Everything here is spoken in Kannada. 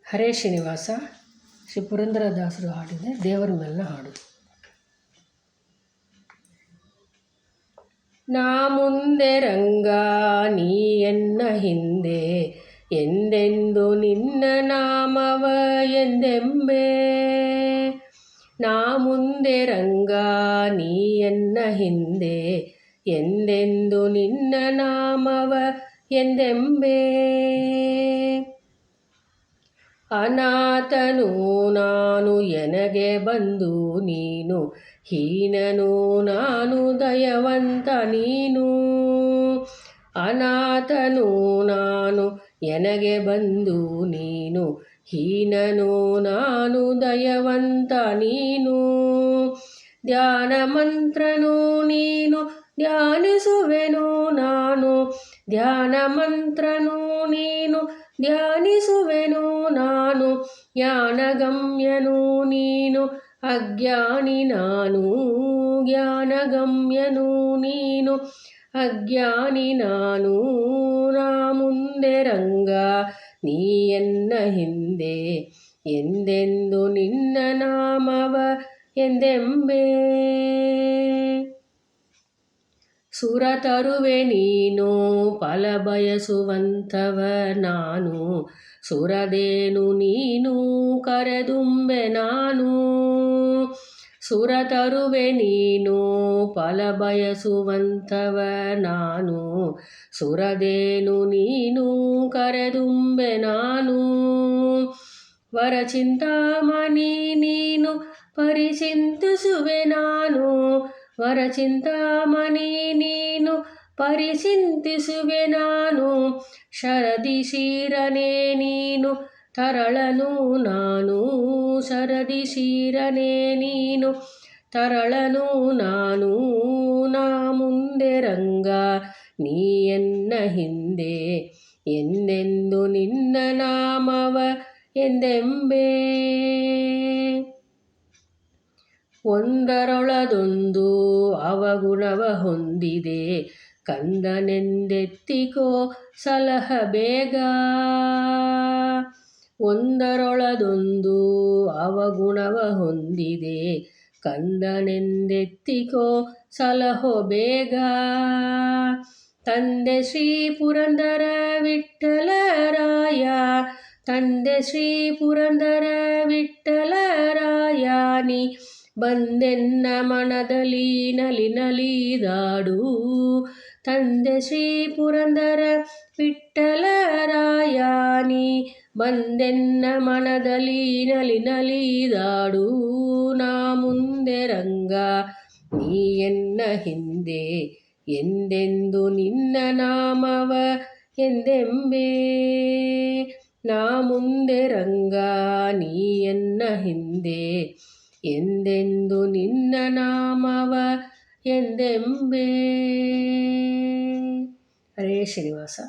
ಹರೇ ಶ್ರೀನಿವಾಸ ಶ್ರೀ ಪುರಂದರದಾಸರು ಹಾಡಿದ ದೇವರ ಮೇಲಿನ ಹಾಡು. ನಾ ಮುಂದೆ ರಂಗ ನೀ ಎನ್ನ ಹಿಂದೆ, ಎಂದೆಂದು ನಿನ್ನ ನಾಮವ ಎಂದೆಂಬೆ. ನಾ ಮುಂದೆ ರಂಗ ನೀ ಎನ್ನ ಹಿಂದೆ, ಎಂದೆಂದು ನಿನ್ನ ನಾಮವ ಎಂದೆಂಬೆ. ಅನಾಥನು ನಾನು ಎನಗೆ ಬಂಧು ನೀನು, ಹೀನನು ನಾನು ದಯವಂತ ನೀನು. ಅನಾಥನು ನಾನು ಎನಗೆ ಬಂಧು ನೀನು, ಹೀನನು ನಾನು ದಯವಂತ ನೀನು. ಧ್ಯಾನ ಮಂತ್ರನು ನೀನು ಧ್ಯಾನಿಸುವೆನು ನಾನು, ಧ್ಯಾನ ಮಂತ್ರನು ನೀನು ಧ್ಯಾನಿಸುವೆನು ನಾನು. ಜ್ಞಾನಗಮ್ಯನು ನೀನು ಅಜ್ಞಾನಿ ನಾನು, ಜ್ಞಾನಗಮ್ಯನು ನೀನು ಅಜ್ಞಾನಿ ನಾನು. ನಾ ಮುಂದೆ ರಂಗ ನೀ ಎನ್ನ ಹಿಂದೆ, ಎಂದೆಂದು ನಿನ್ನ ನಾಮವ ಎಂದೆಂಬೆ. ಸುರ ತರುವೆ ನೀನು ಫಲ ಬಯಸುವಂಥವ ನಾನು, ಸುರದೇನು ನೀನು ಕರೆದುಂಬೆ ನಾನು. ಸುರ ತರುವೆ ನೀನು ಫಲ ಬಯಸುವಂಥವ ನಾನು, ಸುರದೇನು ನೀನು ಕರೆದುಂಬೆ ನಾನು. ವರಚಿಂತಾಮಣಿ ನೀನು ಪರಿಚಿಂತಿಸುವೆ ನಾನು, ವರಚಿಂತಾಮಣಿ ನೀನು ಪರಿಚಿಂತಿಸುವೆ ನಾನು. ಶರದಿ ಶೀರನೆ ನೀನು ತರಳನು ನಾನು, ಶರದಿ ಶೀರನೆ ನೀನು ತರಳನು ನಾನು. ನಾ ಮುಂದೆ ರಂಗ ನೀ ಎನ್ನ ಹಿಂದೆ, ಎಂದೆಂದು ನಿನ್ನ ನಾಮವ ಎಂದೆಂಬೆ. ಒಂದರೊಳದೊಂದು ಅವಗುಣವ ಹೊಂದಿದೆ, ಕಂದನೆಂದೆತ್ತಿಕೋ ಸಲಹ ಬೇಗ. ಒಂದರೊಳದೊಂದು ಅವಗುಣವ ಹೊಂದಿದೆ, ಕಂದನೆಂದೆತ್ತಿಕೋ ಸಲಹೋ ಬೇಗ. ತಂದೆ ಶ್ರೀ ಪುರಂದರ ವಿಠ್ಠಲರಾಯ, ತಂದೆ ಶ್ರೀ ಪುರಂದರ ವಿಠ್ಠಲರಾಯ. ನೀ ಬಂದೆನ್ನ ಮನದಲ್ಲಿ ನಲಿ ನಲಿದಾಡು, ತಂದೆ ಶ್ರೀ ಪುರಂದರ ವಿಠ್ಠಲರಾಯ. ನೀ ಬಂದೆನ್ನ ಮನದಲ್ಲಿ ನಲಿ ನಲಿದಾಡು. ನಾ ಮುಂದೆ ರಂಗ ನೀ ಎನ್ನ ಹಿಂದೆ, ಎಂದೆಂದು ನಿನ್ನ ನಾಮವ ಎಂದೆಂಬೆ. ನಾ ಮುಂದೆ ರಂಗ ನೀ ಎನ್ನ ಹಿಂದೆ, ಎಂದೆಂದು ನಿನ್ನ ನಾಮವ ಎಂದೆಂಬೆ. ಹರೇ ಶ್ರೀನಿವಾಸ.